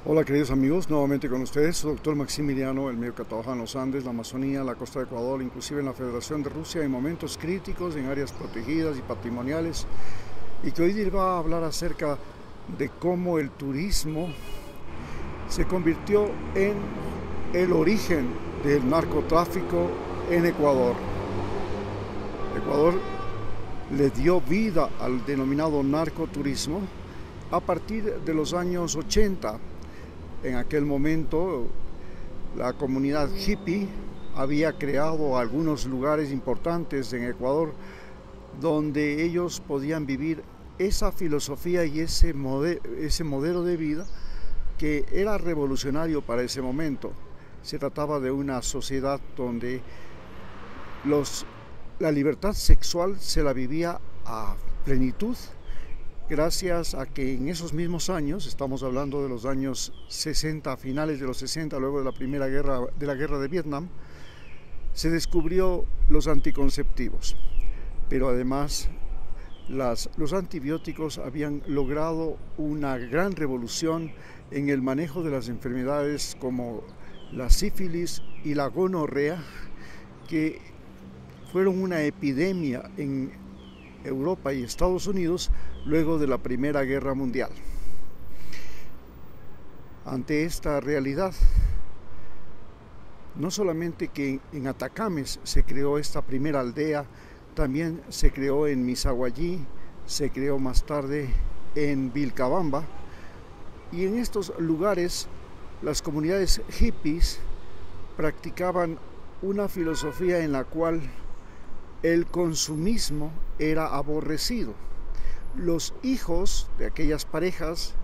Hola queridos amigos, nuevamente con ustedes, su doctor Maximiliano, el medio que trabaja en los Andes, la Amazonía, la costa de Ecuador, inclusive en la Federación de Rusia, en momentos críticos, en áreas protegidas y patrimoniales, y que hoy va a hablar acerca de cómo el turismo se convirtió en el origen del narcotráfico en Ecuador. Ecuador le dio vida al denominado narcoturismo a partir de los años 80. En aquel momento, la comunidad hippie había creado algunos lugares importantes en Ecuador donde ellos podían vivir esa filosofía y ese modelo de vida que era revolucionario para ese momento. Se trataba de una sociedad donde la libertad sexual se la vivía a plenitud, gracias a que en esos mismos años, estamos hablando de los años 60, finales de los 60, luego de la guerra de Vietnam, se descubrió los anticonceptivos. Pero además, los antibióticos habían logrado una gran revolución en el manejo de las enfermedades como la sífilis y la gonorrea, que fueron una epidemia en Europa y Estados Unidos luego de la Primera Guerra Mundial. Ante esta realidad, no solamente que en Atacames se creó esta primera aldea, también se creó en Misaguallí, se creó más tarde en Vilcabamba, y en estos lugares las comunidades hippies practicaban una filosofía en la cual el consumismo era aborrecido. Los hijos de aquellas parejas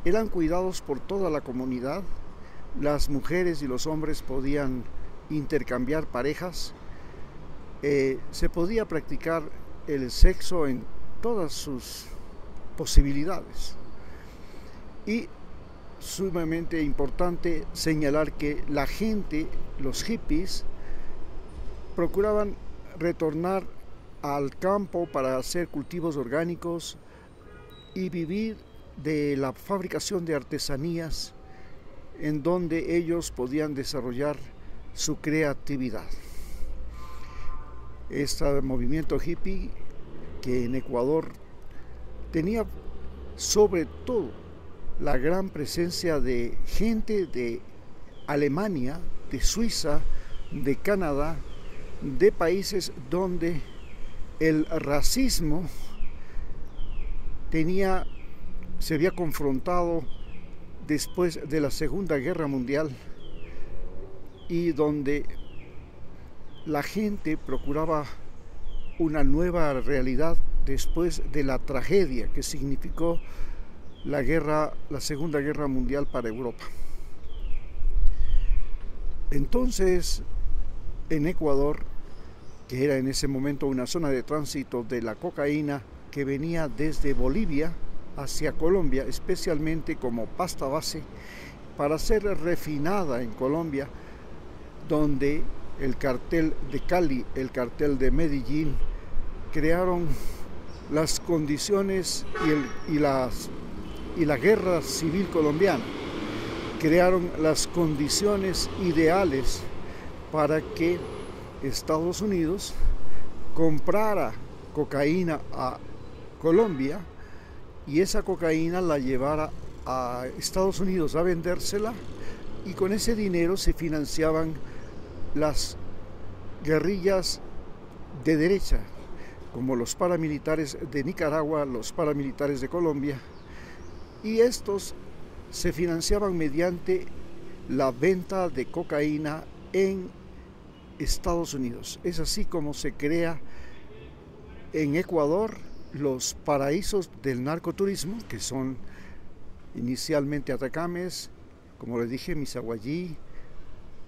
eran cuidados por toda la comunidad. Las mujeres y los hombres podían intercambiar parejas. Se podía practicar el sexo en todas sus posibilidades. Y sumamente importante señalar que la gente, los hippies, procuraban retornar al campo para hacer cultivos orgánicos y vivir de la fabricación de artesanías en donde ellos podían desarrollar su creatividad. Este movimiento hippie, que en Ecuador tenía sobre todo la gran presencia de gente de Alemania, de Suiza, de Canadá, de países donde el racismo se había confrontado después de la Segunda Guerra Mundial, y donde la gente procuraba una nueva realidad después de la tragedia que significó la Segunda Guerra Mundial para Europa. Entonces, en Ecuador, que era en ese momento una zona de tránsito de la cocaína que venía desde Bolivia hacia Colombia, especialmente como pasta base, para ser refinada en Colombia, donde el cartel de Cali, el cartel de Medellín, crearon las condiciones y la guerra civil colombiana, crearon las condiciones ideales para que Estados Unidos comprara cocaína a Colombia y esa cocaína la llevara a Estados Unidos a vendérsela, y con ese dinero se financiaban las guerrillas de derecha, como los paramilitares de Nicaragua, los paramilitares de Colombia, y estos se financiaban mediante la venta de cocaína en Estados Unidos. Es así como se crea en Ecuador los paraísos del narcoturismo, que son inicialmente Atacames, como les dije, Misaguallí,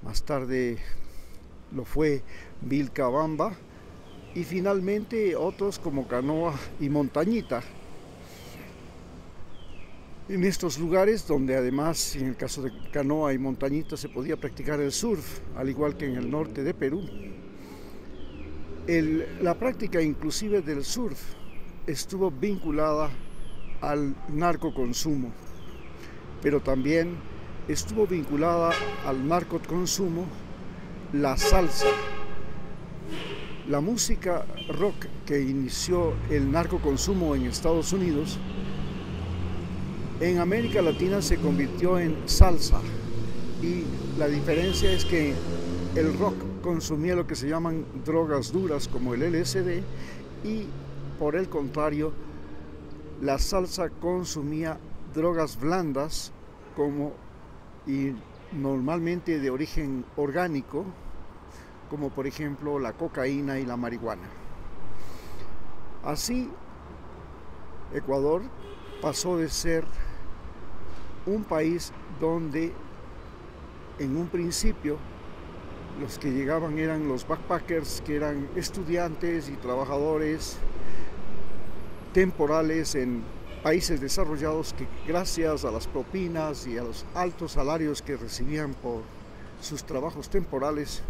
más tarde lo fue Vilcabamba, y finalmente otros como Canoa y Montañita. En estos lugares donde además, en el caso de Canoa y Montañita, se podía practicar el surf, al igual que en el norte de Perú. La práctica inclusive del surf estuvo vinculada al narcoconsumo, pero también estuvo vinculada al narcoconsumo la salsa. La música rock que inició el narcoconsumo en Estados Unidos, en América Latina se convirtió en salsa, y la diferencia es que el rock consumía lo que se llaman drogas duras como el LSD, y por el contrario la salsa consumía drogas blandas y normalmente de origen orgánico, como por ejemplo la cocaína y la marihuana. Así, Ecuador pasó de ser un país donde en un principio los que llegaban eran los backpackers, que eran estudiantes y trabajadores temporales en países desarrollados, que gracias a las propinas y a los altos salarios que recibían por sus trabajos temporales,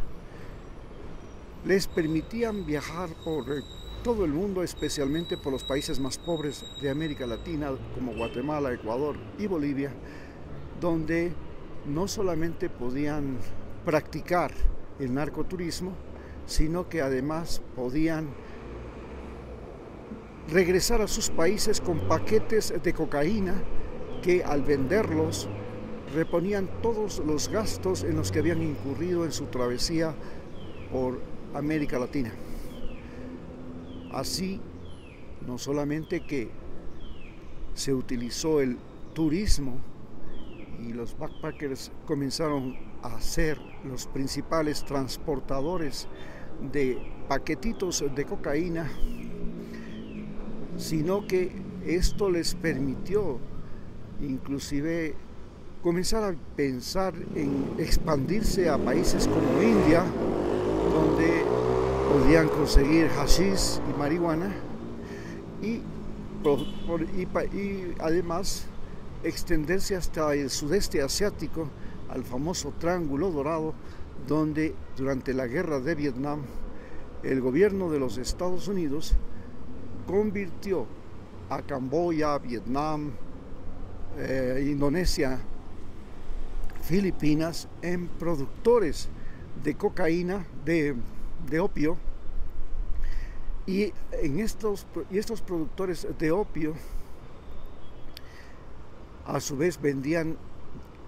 les permitían viajar por todo el mundo, especialmente por los países más pobres de América Latina, como Guatemala, Ecuador y Bolivia, donde no solamente podían practicar el narcoturismo, sino que además podían regresar a sus países con paquetes de cocaína que, al venderlos, reponían todos los gastos en los que habían incurrido en su travesía por América Latina. Así, no solamente que se utilizó el turismo y los backpackers comenzaron a ser los principales transportadores de paquetitos de cocaína, sino que esto les permitió inclusive comenzar a pensar en expandirse a países como India, donde podían conseguir hashish y marihuana, y además extenderse hasta el sudeste asiático, al famoso Triángulo Dorado, donde durante la guerra de Vietnam el gobierno de los Estados Unidos convirtió a Camboya, Vietnam, Indonesia, Filipinas en productores de cocaína, de opio, y estos productores de opio a su vez vendían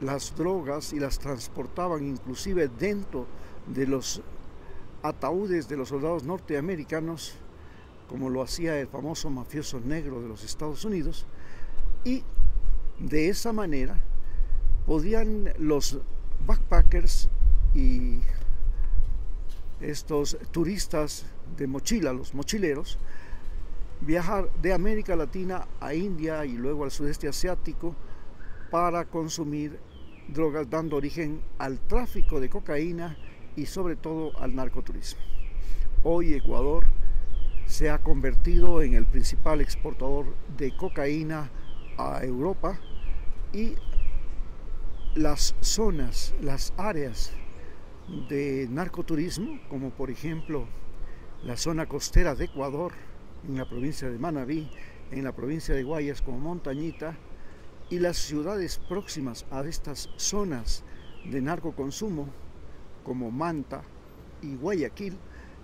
las drogas y las transportaban inclusive dentro de los ataúdes de los soldados norteamericanos, como lo hacía el famoso mafioso negro de los Estados Unidos. Y de esa manera podían los backpackers y estos turistas de mochila, los mochileros, viajar de América Latina a India y luego al sudeste asiático para consumir drogas, dando origen al tráfico de cocaína y sobre todo al narcoturismo. Hoy Ecuador se ha convertido en el principal exportador de cocaína a Europa, y las zonas, las áreas de narcoturismo, como por ejemplo la zona costera de Ecuador, en la provincia de Manabí, en la provincia de Guayas como Montañita, y las ciudades próximas a estas zonas de narcoconsumo como Manta y Guayaquil,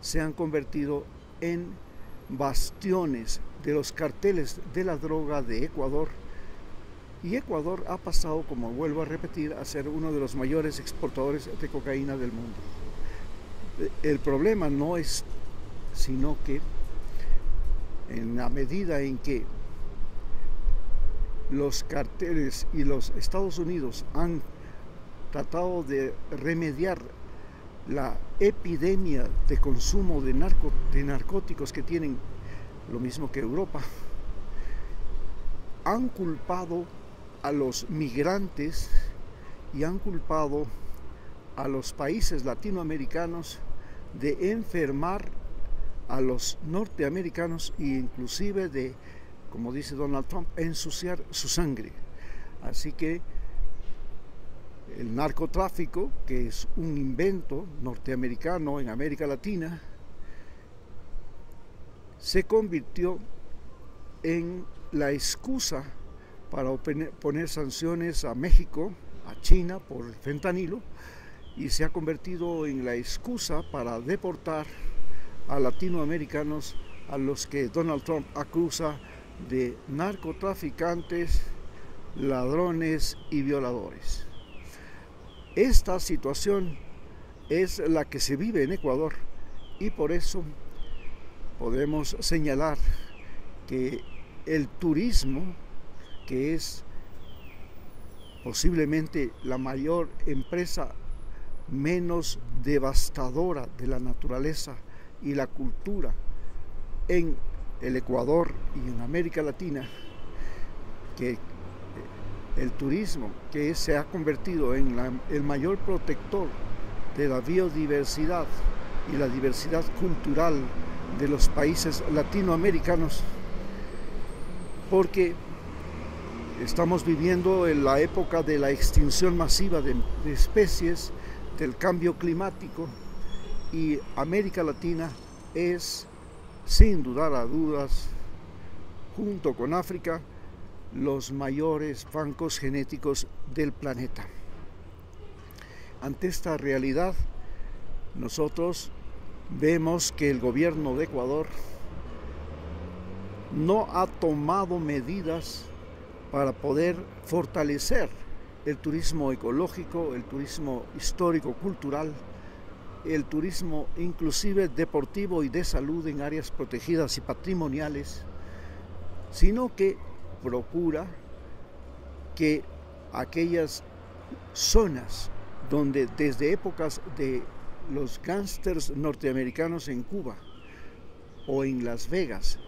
se han convertido en bastiones de los carteles de la droga de Ecuador, y Ecuador ha pasado, como vuelvo a repetir, a ser uno de los mayores exportadores de cocaína del mundo. El problema no es sino que en la medida en que los carteles y los Estados Unidos han tratado de remediar la epidemia de consumo de narcóticos que tienen, lo mismo que Europa, han culpado a los migrantes y han culpado a los países latinoamericanos de enfermar a los norteamericanos e inclusive de, como dice Donald Trump, ensuciar su sangre. Así que el narcotráfico, que es un invento norteamericano en América Latina, se convirtió en la excusa para poner sanciones a México, a China por el fentanilo y se ha convertido en la excusa para deportar a latinoamericanos a los que Donald Trump acusa de narcotraficantes, ladrones y violadores. Esta situación es la que se vive en Ecuador y por eso podemos señalar que el turismo, que es posiblemente la mayor empresa menos devastadora de la naturaleza y la cultura en el Ecuador y en América Latina, que el turismo que se ha convertido en el mayor protector de la biodiversidad y la diversidad cultural de los países latinoamericanos, porque estamos viviendo en la época de la extinción masiva de especies, del cambio climático, y América Latina es, sin dudar a dudas, junto con África, los mayores bancos genéticos del planeta. Ante esta realidad, nosotros vemos que el gobierno de Ecuador no ha tomado medidas para poder fortalecer el turismo ecológico, el turismo histórico-cultural, el turismo inclusive deportivo y de salud en áreas protegidas y patrimoniales, sino que procura que aquellas zonas donde desde épocas de los gángsters norteamericanos en Cuba o en Las Vegas,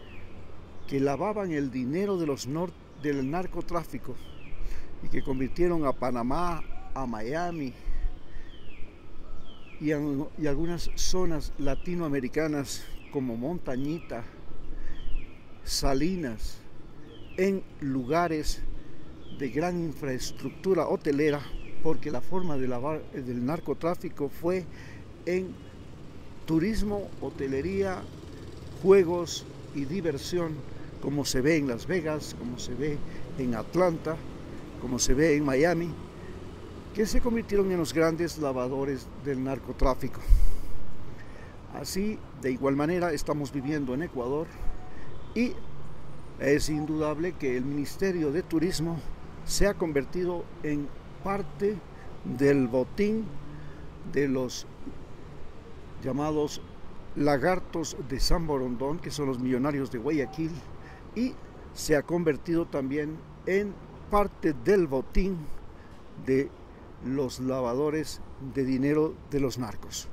que lavaban el dinero de del narcotráfico y que convirtieron a Panamá, a Miami y algunas zonas latinoamericanas como Montañita, Salinas, en lugares de gran infraestructura hotelera, porque la forma de lavar del narcotráfico fue en turismo, hotelería, juegos y diversión, como se ve en Las Vegas, como se ve en Atlanta, como se ve en Miami, que se convirtieron en los grandes lavadores del narcotráfico. Así, de igual manera, estamos viviendo en Ecuador y es indudable que el Ministerio de Turismo se ha convertido en parte del botín de los llamados lagartos de San Borondón, que son los millonarios de Guayaquil, y se ha convertido también en parte del botín de los lavadores de dinero de los narcos.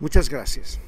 Muchas gracias.